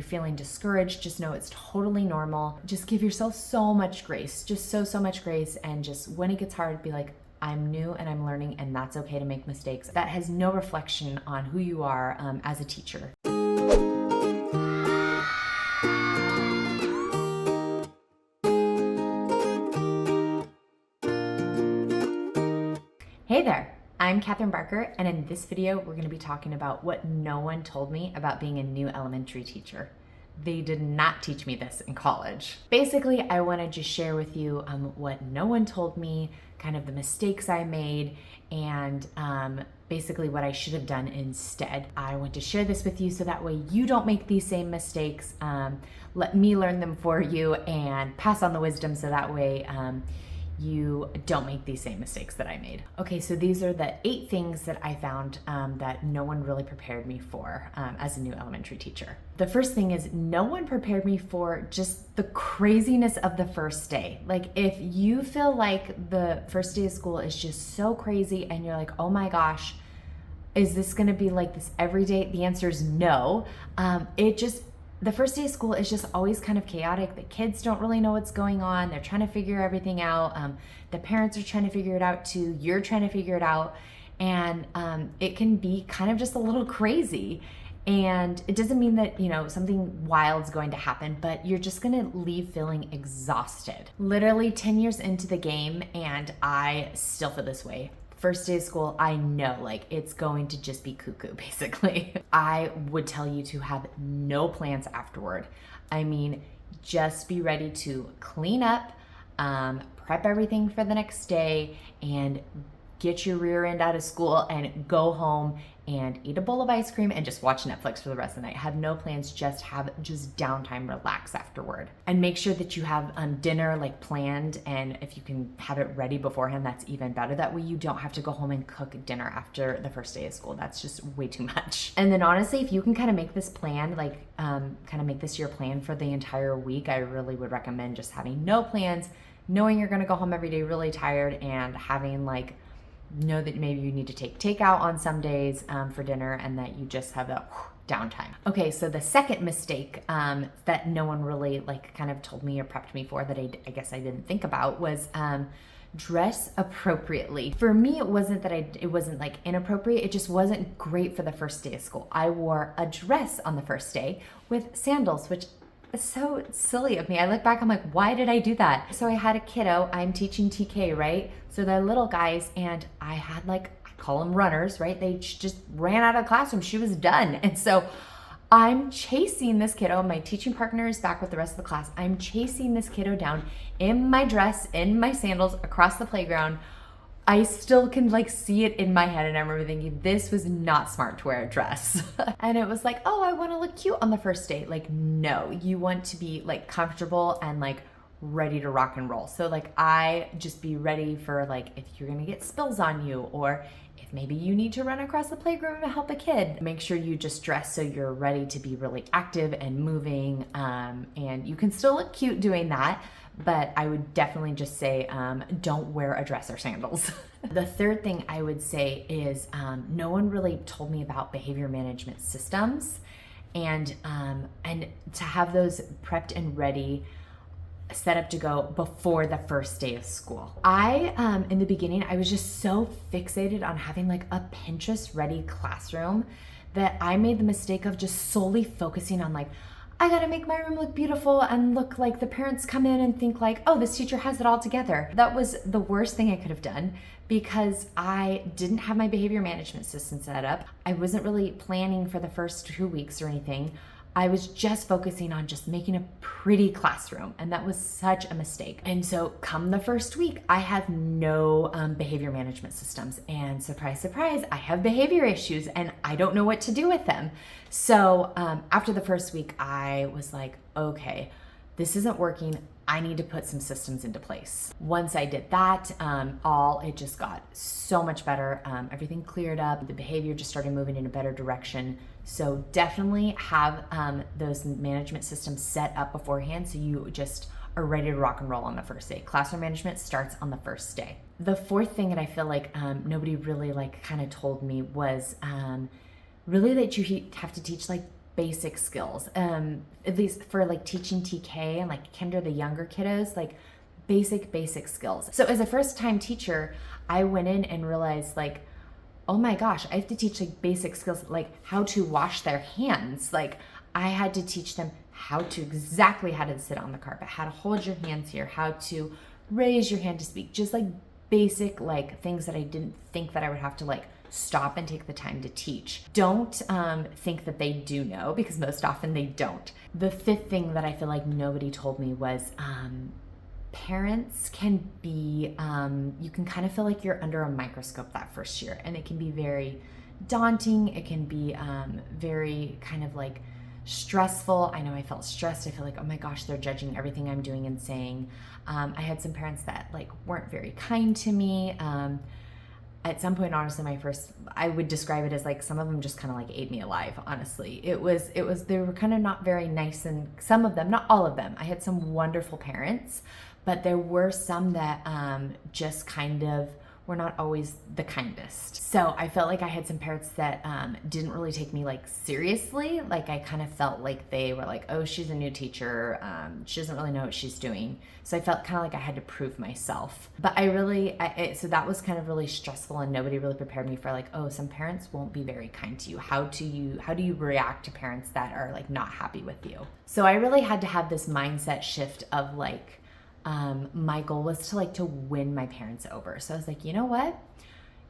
you're feeling discouraged, just know it's totally normal. Just give yourself so much grace, just so much grace. And just when it gets hard, be like, I'm new and I'm learning, and that's okay to make mistakes. That has no reflection on who you are as a teacher. Hey there, I'm Katherine Barker, and in this video, we're going to be talking about what no one told me about being a new elementary teacher. They did not teach me this in college. Basically, I want to just share with you what no one told me, kind of the mistakes I made, and basically what I should have done instead. I want to share this with you so that way you don't make these same mistakes. Let me learn them for you and pass on the wisdom so that way you don't make these same mistakes that I made. Okay, so these are the 8 things that I found that no one really prepared me for as a new elementary teacher. The first thing is no one prepared me for just the craziness of the first day. Like if you feel like the first day of school is just so crazy and you're like, oh my gosh, is this gonna be like this every day? The answer is no. The first day of school is just always kind of chaotic. The kids don't really know what's going on. They're trying to figure everything out. The parents are trying to figure it out too. You're trying to figure it out. And it can be kind of just a little crazy. And it doesn't mean that, something wild's going to happen, but you're just going to leave feeling exhausted. Literally 10 years into the game, and I still feel this way. First day of school, I know it's going to just be cuckoo basically. I would tell you to have no plans afterward. I mean, just be ready to clean up, prep everything for the next day, and get your rear end out of school and go home and eat a bowl of ice cream and just watch Netflix for the rest of the night. Have no plans, just have downtime, relax afterward. And make sure that you have dinner planned, and if you can have it ready beforehand, that's even better. That way you don't have to go home and cook dinner after the first day of school. That's just way too much. And then honestly, if you can kind of make this plan, kind of make this your plan for the entire week, I really would recommend just having no plans, knowing you're gonna go home every day really tired, and having know that maybe you need to take takeout on some days for dinner, and that you just have a downtime. Okay, so the second mistake that no one really kind of told me or prepped me for that I guess I didn't think about was dress appropriately. For me, it wasn't that it wasn't inappropriate, it just wasn't great for the first day of school. I wore a dress on the first day with sandals, which is so silly of me. I look back, I'm like, why did I do that? So I had a kiddo, I'm teaching TK, right? So they're little guys, and I had I call them runners, right? They just ran out of the classroom. She was done. And so I'm chasing this kiddo. My teaching partner is back with the rest of the class. I'm chasing this kiddo down in my dress, in my sandals, across the playground. I still can see it in my head, and I remember thinking this was not smart to wear a dress. And it was oh, I want to look cute on the first day. No, you want to be comfortable and ready to rock and roll. So I just be ready for if you're gonna get spills on you, or if maybe you need to run across the playground to help a kid. Make sure you just dress so you're ready to be really active and moving, and you can still look cute doing that. But I would definitely just say don't wear a dress or sandals. The third thing I would say is no one really told me about behavior management systems, and to have those prepped and ready, set up to go before the first day of school. In the beginning, I was just so fixated on having a Pinterest ready classroom that I made the mistake of just solely focusing on I gotta make my room look beautiful and look like the parents come in and think oh, this teacher has it all together. That was the worst thing I could have done because I didn't have my behavior management system set up. I wasn't really planning for the first 2 weeks or anything. I was just focusing on just making a pretty classroom, and that was such a mistake. And so come the first week, I have no behavior management systems, and surprise, surprise, I have behavior issues and I don't know what to do with them. So after the first week, I was okay, this isn't working. I need to put some systems into place. Once I did that, it just got so much better. Everything cleared up. The behavior just started moving in a better direction. So definitely have those management systems set up beforehand so you just are ready to rock and roll on the first day. Classroom management starts on the first day. The fourth thing that I feel nobody really kind of told me was really that you have to teach basic skills, at least for like teaching TK and like kinder, the younger kiddos, like basic skills. So as a first time teacher, I went in and realized like, oh my gosh, I have to teach like basic skills, like how to wash their hands. Like I had to teach them exactly how to sit on the carpet, how to hold your hands here, how to raise your hand to speak, just like basic like things that I didn't think that I would have to like stop and take the time to teach. Don't think that they do know, because most often they don't. The fifth thing that I feel like nobody told me was parents can be, you can kind of feel like you're under a microscope that first year, and it can be very daunting. It can be very kind of like stressful. I know I felt stressed. I feel like, oh my gosh, they're judging everything I'm doing and saying. I had some parents that like weren't very kind to me. At some point, honestly, I would describe it as like some of them just kind of like ate me alive, honestly. It was, they were kind of not very nice, and some of them, not all of them. I had some wonderful parents, but there were some that just kind of were not always the kindest. So I felt like I had some parents that didn't really take me like seriously. Like I kind of felt like they were like, oh, she's a new teacher. She doesn't really know what she's doing. So I felt kind of like I had to prove myself. But so that was kind of really stressful, and nobody really prepared me for like, oh, some parents won't be very kind to you. How do you react to parents that are like not happy with you? So I really had to have this mindset shift of like, my goal was to win my parents over. So I was like, you know what?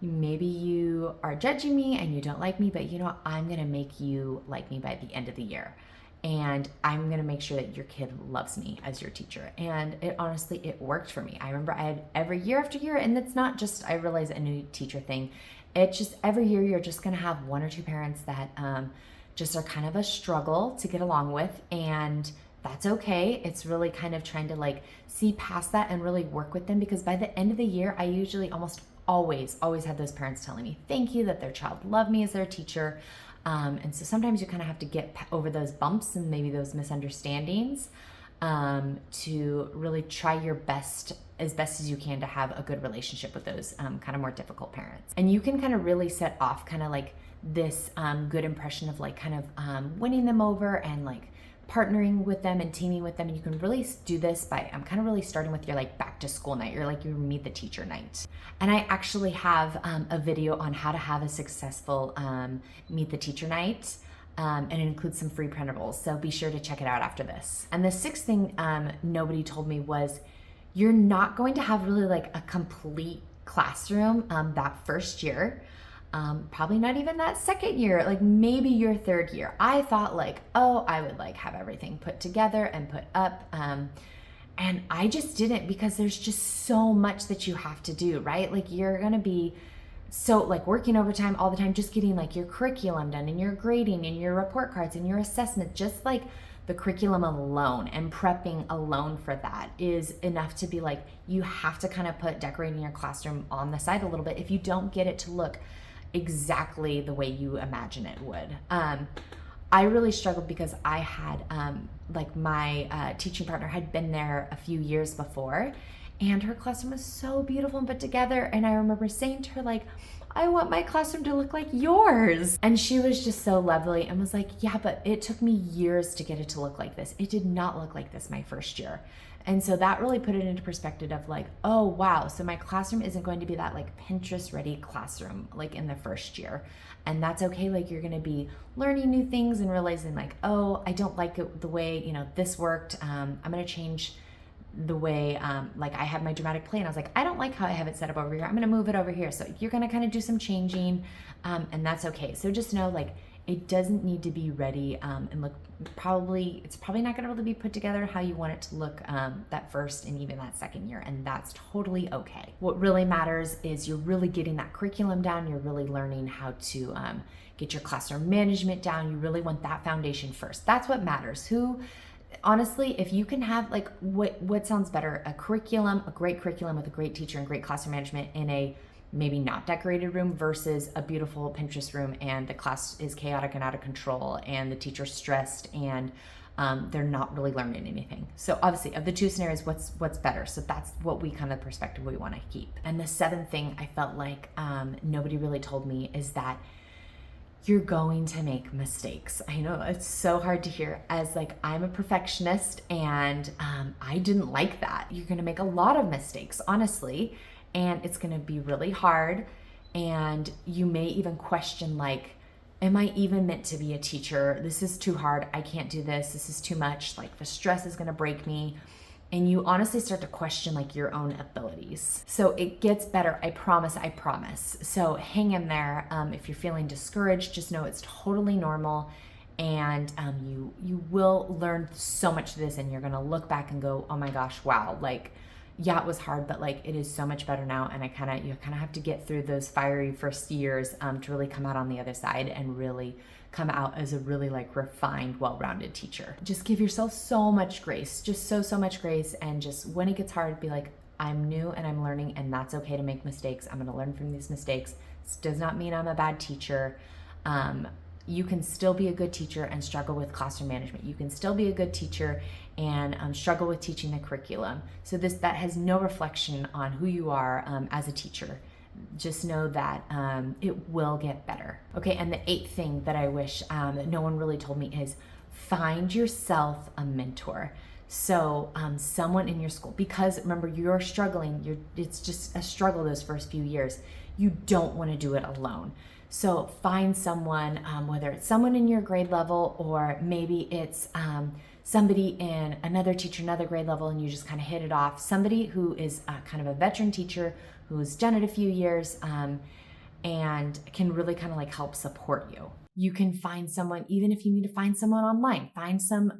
Maybe you are judging me and you don't like me, but you know what? I'm going to make you like me by the end of the year. And I'm going to make sure that your kid loves me as your teacher. And it worked for me. I remember I had every year after year, and it's not just, I realize, a new teacher thing. It's just every year you're just going to have one or two parents that just are kind of a struggle to get along with. And that's okay. It's really kind of trying to like see past that and really work with them, because by the end of the year, I usually almost always had those parents telling me thank you, that their child loved me as their teacher. And so sometimes you kind of have to get over those bumps and maybe those misunderstandings to really try your best, as best as you can, to have a good relationship with those kind of more difficult parents. And you can kind of really set off kind of like this good impression of like kind of winning them over and like partnering with them and teaming with them. And you can really do this by kind of really starting with your like back to school night, your meet the teacher night. And I actually have a video on how to have a successful meet the teacher night. And it includes some free printables. So be sure to check it out after this. And the sixth thing nobody told me was, you're not going to have really like a complete classroom that first year. Probably not even that second year, like maybe your third year. I thought like, oh, I would like have everything put together and put up. And I just didn't, because there's just so much that you have to do, right? Like you're going to be so like working overtime all the time, just getting like your curriculum done and your grading and your report cards and your assessment. Just like the curriculum alone and prepping alone for that is enough to be like, you have to kind of put decorating your classroom on the side a little bit if you don't get it to look exactly the way you imagine it would. I really struggled because I had like my teaching partner had been there a few years before, and her classroom was so beautiful and put together. And I remember saying to her like, I want my classroom to look like yours. And she was just so lovely and was like, yeah, but it took me years to get it to look like this. It did not look like this my first year. And so that really put it into perspective of like, oh, wow. So my classroom isn't going to be that like Pinterest ready classroom like in the first year. And that's okay. Like you're going to be learning new things and realizing like, oh, I don't like it the way, this worked. I'm going to change the way, like I have my dramatic play, and I was like, I don't like how I have it set up over here. I'm going to move it over here. So you're going to kind of do some changing, and that's okay. So just know like, it doesn't need to be ready and look it's probably not going to really be put together how you want it to look that first and even that second year, and that's totally okay. What really matters is you're really getting that curriculum down. You're really learning how to get your classroom management down. You really want that foundation first. That's what matters. Honestly, if you can have like what sounds better, a great curriculum with a great teacher and great classroom management in a maybe not decorated room versus a beautiful Pinterest room and the class is chaotic and out of control and the teacher's stressed and they're not really learning anything. So obviously of the two scenarios, what's better? So that's what we kind of perspective we want to keep. And the seventh thing I felt like nobody really told me is that You're going to make mistakes. I know it's so hard to hear, as like I'm a perfectionist, and I didn't like that. You're gonna make a lot of mistakes, honestly, and it's gonna be really hard. And you may even question, like, am I even meant to be a teacher? This is too hard. I can't do this. This is too much. Like, the stress is gonna break me. And you honestly start to question like your own abilities. So it gets better, I promise, I promise. So hang in there. If you're feeling discouraged, just know it's totally normal. And you will learn so much of this, and you're gonna look back and go, oh my gosh, wow, like, yeah, it was hard, but like it is so much better now. And you kind of have to get through those fiery first years to really come out on the other side and really come out as a really like refined, well-rounded teacher. Just give yourself so much grace, just so much grace. And just when it gets hard, be like, I'm new and I'm learning, and that's okay to make mistakes. I'm gonna learn from these mistakes. This does not mean I'm a bad teacher. You can still be a good teacher and struggle with classroom management. You can still be a good teacher and struggle with teaching the curriculum. So that has no reflection on who you are as a teacher. Just know that it will get better. Okay, and the 8th thing that I wish that no one really told me is find yourself a mentor. So someone in your school, because remember, you're struggling, it's just a struggle those first few years. You don't want to do it alone. So find someone, whether it's someone in your grade level, or maybe it's somebody in another teacher, another grade level, and you just kind of hit it off. Somebody who is kind of a veteran teacher who's done it a few years and can really kind of like help support you. You can find someone, even if you need to find someone online, find some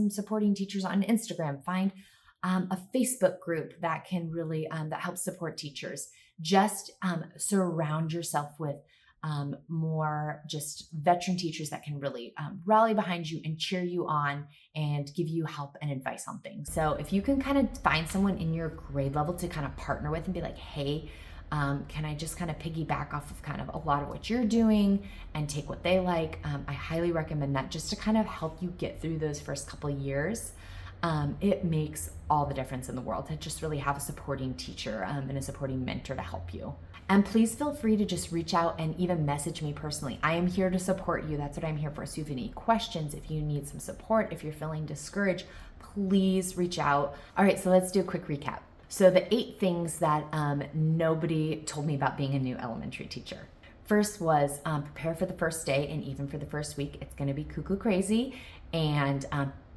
supporting teachers on Instagram, find a Facebook group that can really, that helps support teachers. Just surround yourself with more just veteran teachers that can really rally behind you and cheer you on and give you help and advice on things. So if you can kind of find someone in your grade level to kind of partner with and be like, hey, can I just kind of piggyback off of kind of a lot of what you're doing and take what they like? I highly recommend that, just to kind of help you get through those first couple of years. It makes all the difference in the world to just really have a supporting teacher and a supporting mentor to help you. And please feel free to just reach out and even message me personally. I am here to support you. That's what I'm here for. So if you have any questions, if you need some support, if you're feeling discouraged, please reach out. All right, so let's do a quick recap. So the 8 things that nobody told me about being a new elementary teacher. First was prepare for the first day, and even for the first week. It's gonna be cuckoo crazy, and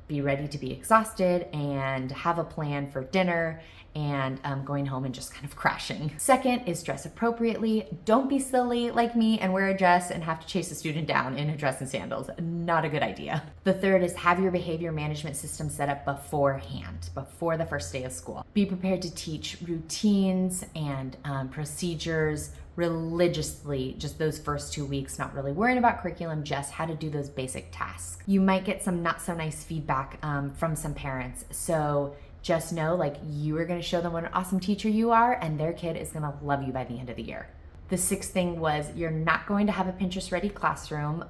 be ready to be exhausted and have a plan for dinner and going home and just kind of crashing. Second is dress appropriately. Don't be silly like me and wear a dress and have to chase a student down in a dress and sandals. Not a good idea. The third is have your behavior management system set up beforehand, before the first day of school. Be prepared to teach routines and procedures religiously just those first 2 weeks, not really worrying about curriculum, just how to do those basic tasks. You might get some not so nice feedback from some parents. So just know, like, you are gonna show them what an awesome teacher you are, and their kid is gonna love you by the end of the year. The 6th thing was you're not going to have a Pinterest ready classroom,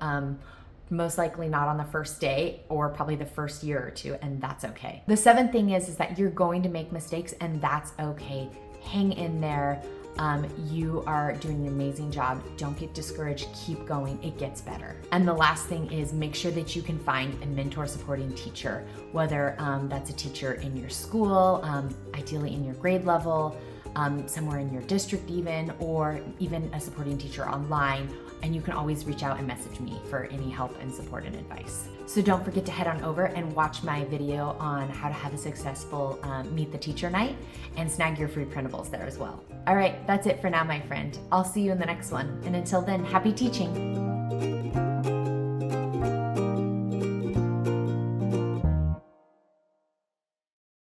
most likely not on the first day or probably the first year or 2, and that's okay. The 7th thing is that you're going to make mistakes, and that's okay. Hang in there. You are doing an amazing job. Don't get discouraged. Keep going. It gets better. And the last thing is make sure that you can find a mentor supporting teacher, whether that's a teacher in your school, ideally in your grade level, somewhere in your district even, or even a supporting teacher online. And you can always reach out and message me for any help and support and advice. So don't forget to head on over and watch my video on how to have a successful Meet the Teacher night and snag your free printables there as well. All right, that's it for now, my friend. I'll see you in the next one. And until then, happy teaching.